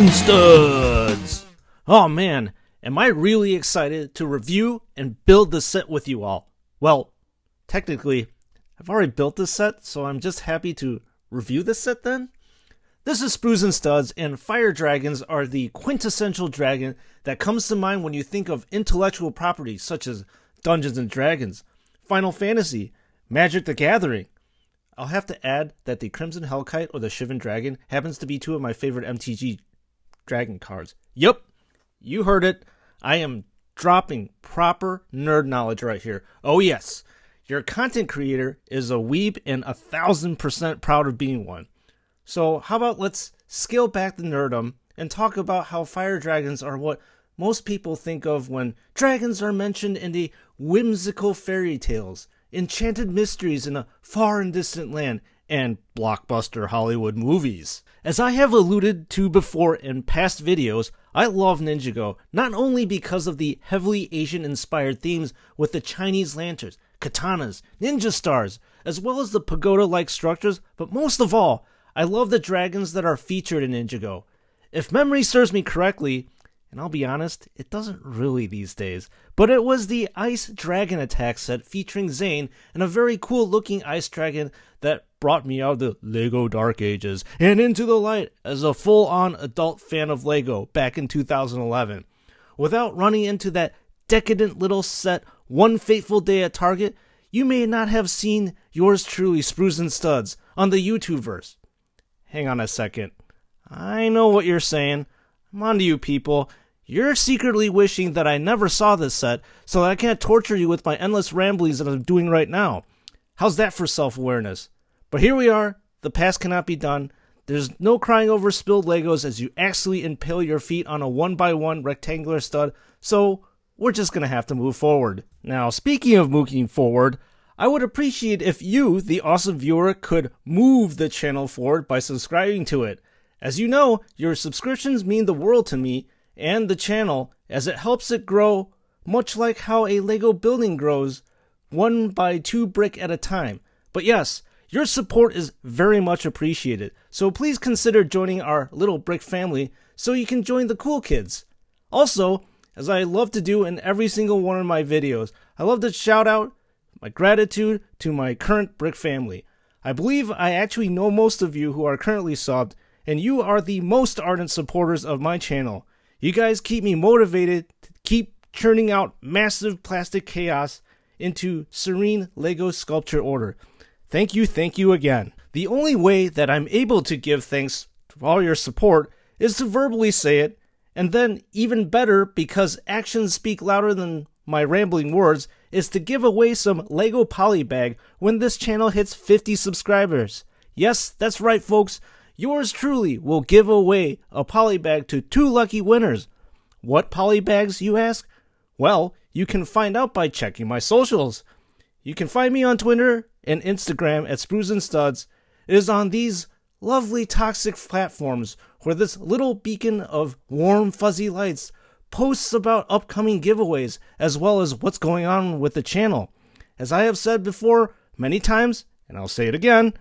and Studs! Oh man, am I really excited to review and build this set with you all. Well, technically, I've already built this set, so I'm just happy to review this set then. This is Sprues and Studs, and fire dragons are the quintessential dragon that comes to mind when you think of intellectual properties such as Dungeons and Dragons, Final Fantasy, Magic the Gathering. I'll have to add that the Crimson Hellkite or the Shivan Dragon happens to be two of my favorite MTG dragon cards. Yup, you heard it. I am dropping proper nerd knowledge right here. Oh yes, your content creator is a weeb and 1000% proud of being one. So how about let's scale back the nerdum and talk about how fire dragons are what most people think of when dragons are mentioned in the whimsical fairy tales, enchanted mysteries in a far and distant land, and blockbuster Hollywood movies. As I have alluded to before in past videos, I love Ninjago not only because of the heavily Asian-inspired themes with the Chinese lanterns, katanas, ninja stars, as well as the pagoda-like structures, but most of all, I love the dragons that are featured in Ninjago. If memory serves me correctly, and I'll be honest, it doesn't really these days, but it was the Ice Dragon Attack set featuring Zane and a very cool looking ice dragon that brought me out of the LEGO Dark Ages and into the light as a full-on adult fan of LEGO back in 2011. Without running into that decadent little set One Fateful Day at Target, you may not have seen yours truly, Sprues and Studs, on the YouTubeverse. Hang on a second. I know what you're saying. I'm on to you people. You're secretly wishing that I never saw this set so that I can't torture you with my endless ramblings that I'm doing right now. How's that for self-awareness? But here we are. The past cannot be done. There's no crying over spilled Legos as you actually impale your feet on a 1x1 rectangular stud, so we're just going to have to move forward. Now, speaking of moving forward, I would appreciate if you, the awesome viewer, could move the channel forward by subscribing to it. As you know, your subscriptions mean the world to me and the channel, as it helps it grow, much like how a Lego building grows, 1 by 2 brick at a time. But yes, your support is very much appreciated, so please consider joining our little brick family so you can join the cool kids. Also, as I love to do in every single one of my videos, I love to shout out my gratitude to my current brick family. I believe I actually know most of you who are currently subbed, and you are the most ardent supporters of my channel. You guys keep me motivated to keep churning out massive plastic chaos into serene Lego sculpture order. Thank you again. The only way that I'm able to give thanks for all your support is to verbally say it, and then even better, because actions speak louder than my rambling words, is to give away some Lego Polybag when this channel hits 50 subscribers. Yes, that's right folks. Yours truly will give away a polybag to 2 lucky winners. What polybags, you ask? Well, you can find out by checking my socials. You can find me on Twitter and Instagram at Sprues and Studs. It is on these lovely toxic platforms where this little beacon of warm fuzzy lights posts about upcoming giveaways as well as what's going on with the channel. As I have said before many times, and I'll say it again,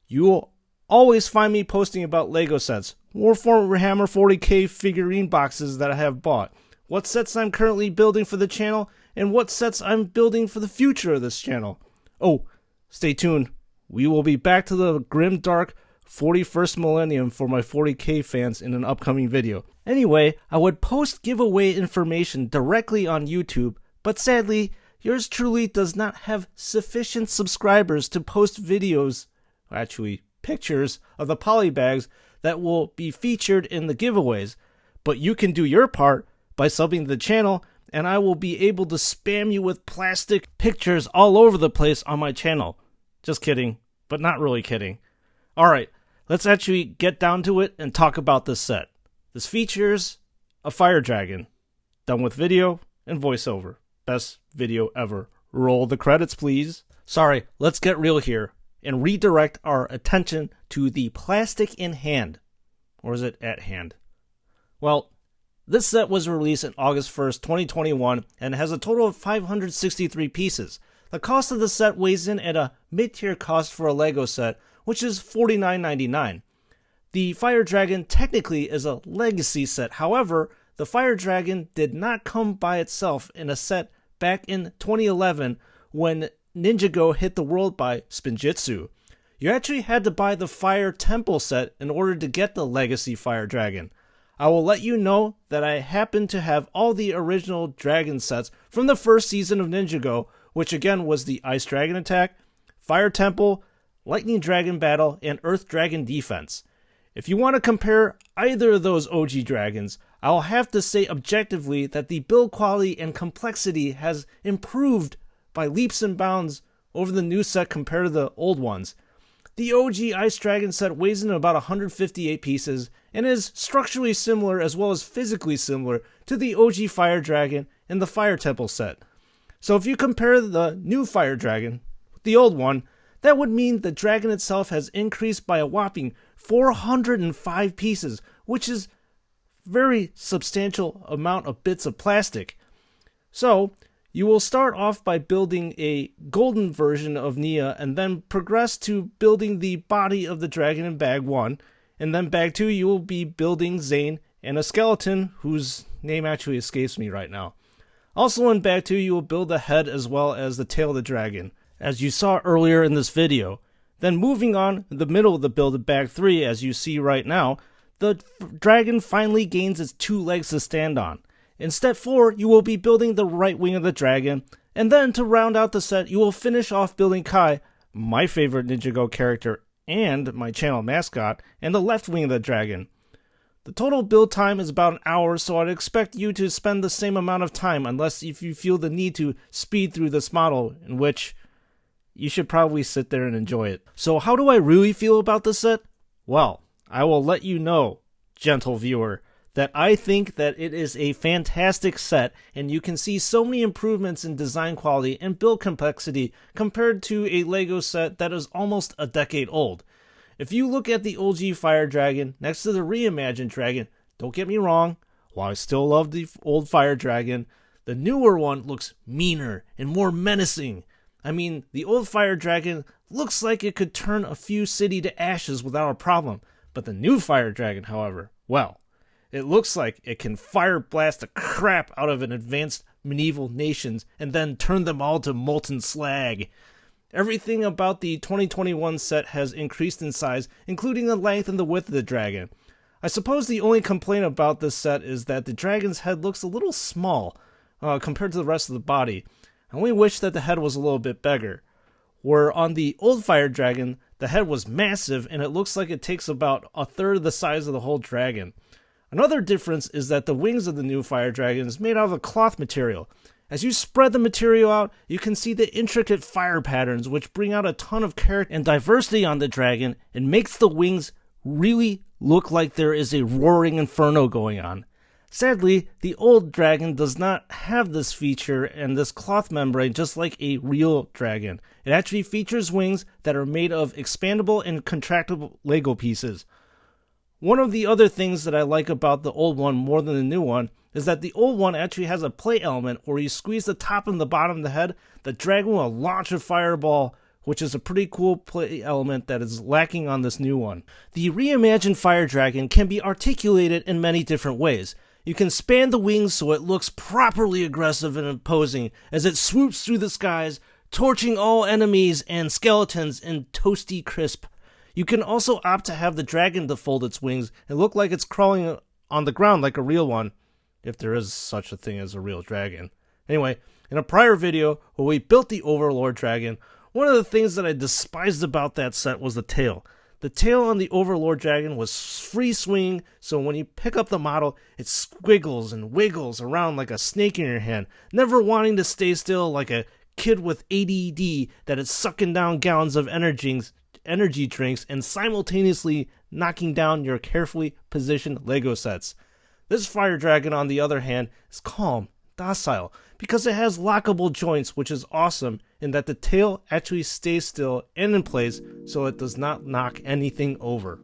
you will always find me posting about Lego sets, Warhammer 40k figurine boxes that I have bought, what sets I'm currently building for the channel, and what sets I'm building for the future of this channel. Oh, stay tuned. We will be back to the grim dark 41st millennium for my 40k fans in an upcoming video. Anyway, I would post giveaway information directly on YouTube, but sadly, yours truly does not have sufficient subscribers to post videos, actually pictures of the polybags that will be featured in the giveaways. But you can do your part by subbing to the channel, and I will be able to spam you with plastic pictures all over the place on my channel. Just kidding, but not really kidding. Alright, let's actually get down to it and talk about this set. This features a fire dragon, done with video and voiceover. Best video ever. Roll the credits, please. Sorry, let's get real here and redirect our attention to the plastic in hand. Or is it at hand? Well, this set was released on August 1st, 2021, and has a total of 563 pieces. The cost of the set weighs in at a mid-tier cost for a LEGO set, which is $49.99. The Fire Dragon technically is a legacy set. However, the Fire Dragon did not come by itself in a set back in 2011 when Ninjago hit the world by Spinjitzu. You actually had to buy the Fire Temple set in order to get the Legacy Fire Dragon. I will let you know that I happen to have all the original dragon sets from the first season of Ninjago, which again was the Ice Dragon Attack, Fire Temple, Lightning Dragon Battle, and Earth Dragon Defense. If you want to compare either of those OG dragons, I'll have to say objectively that the build quality and complexity has improved by leaps and bounds over the new set compared to the old ones. The OG Ice Dragon set weighs in about 158 pieces and is structurally similar as well as physically similar to the OG Fire Dragon and the Fire Temple set. So if you compare the new Fire Dragon with the old one, that would mean the dragon itself has increased by a whopping 405 pieces, which is a very substantial amount of bits of plastic. So you will start off by building a golden version of Nia and then progress to building the body of the dragon in bag 1. And then bag 2 you will be building Zane and a skeleton whose name actually escapes me right now. Also in bag 2 you will build the head as well as the tail of the dragon, as you saw earlier in this video. Then moving on in the middle of the build of bag 3, as you see right now, the dragon finally gains its 2 legs to stand on. In step 4, you will be building the right wing of the dragon, and then to round out the set, you will finish off building Kai, my favorite Ninjago character and my channel mascot, and the left wing of the dragon. The total build time is about an hour, so I'd expect you to spend the same amount of time, unless if you feel the need to speed through this model, in which you should probably sit there and enjoy it. So how do I really feel about this set? Well, I will let you know, gentle viewer, that I think that it is a fantastic set, and you can see so many improvements in design quality and build complexity compared to a LEGO set that is almost a decade old. If you look at the OG Fire Dragon next to the reimagined dragon, don't get me wrong, while I still love the old Fire Dragon, the newer one looks meaner and more menacing. I mean, the old Fire Dragon looks like it could turn a few city to ashes without a problem, but the new Fire Dragon, however, well, it looks like it can fire blast the crap out of an advanced medieval nations and then turn them all to molten slag. Everything about the 2021 set has increased in size, including the length and the width of the dragon. I suppose the only complaint about this set is that the dragon's head looks a little small compared to the rest of the body. I only wish that the head was a little bit bigger. Where on the old Fire Dragon, the head was massive and it looks like it takes about a third of the size of the whole dragon. Another difference is that the wings of the new Fire Dragon is made out of a cloth material. As you spread the material out, you can see the intricate fire patterns which bring out a ton of character and diversity on the dragon and makes the wings really look like there is a roaring inferno going on. Sadly, the old dragon does not have this feature and this cloth membrane just like a real dragon. It actually features wings that are made of expandable and contractible Lego pieces. One of the other things that I like about the old one more than the new one is that the old one actually has a play element where you squeeze the top and the bottom of the head, the dragon will launch a fireball, which is a pretty cool play element that is lacking on this new one. The reimagined Fire Dragon can be articulated in many different ways. You can span the wings so it looks properly aggressive and imposing as it swoops through the skies, torching all enemies and skeletons in toasty crisp. You can also opt to have the dragon to fold its wings and look like it's crawling on the ground like a real one, if there is such a thing as a real dragon. Anyway, in a prior video where we built the Overlord Dragon, one of the things that I despised about that set was the tail. The tail on the Overlord Dragon was free swinging, so when you pick up the model, it squiggles and wiggles around like a snake in your hand, never wanting to stay still like a kid with ADD that is sucking down gallons of energy drinks and simultaneously knocking down your carefully positioned Lego sets. This Fire Dragon, on the other hand, is calm, docile, because it has lockable joints, which is awesome in that the tail actually stays still and in place so it does not knock anything over.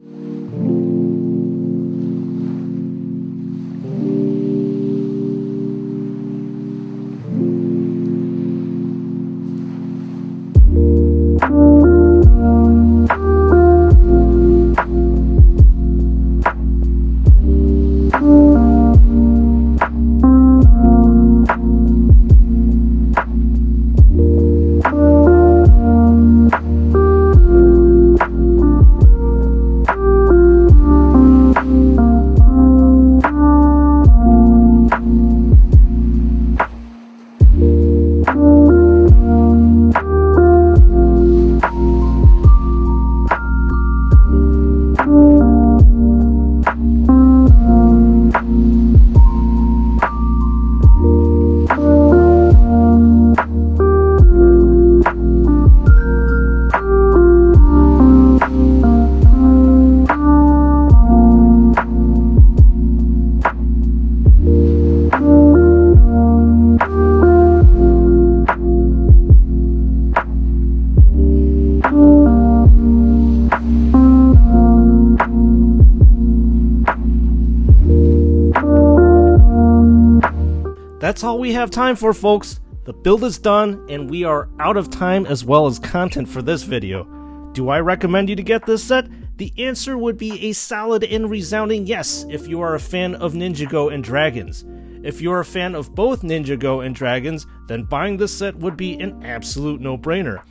that's all we have time for, folks. The build is done, and we are out of time as well as content for this video. Do I recommend you to get this set? The answer would be a solid and resounding yes if you are a fan of Ninjago and dragons. If you're a fan of both Ninjago and dragons, then buying this set would be an absolute no-brainer.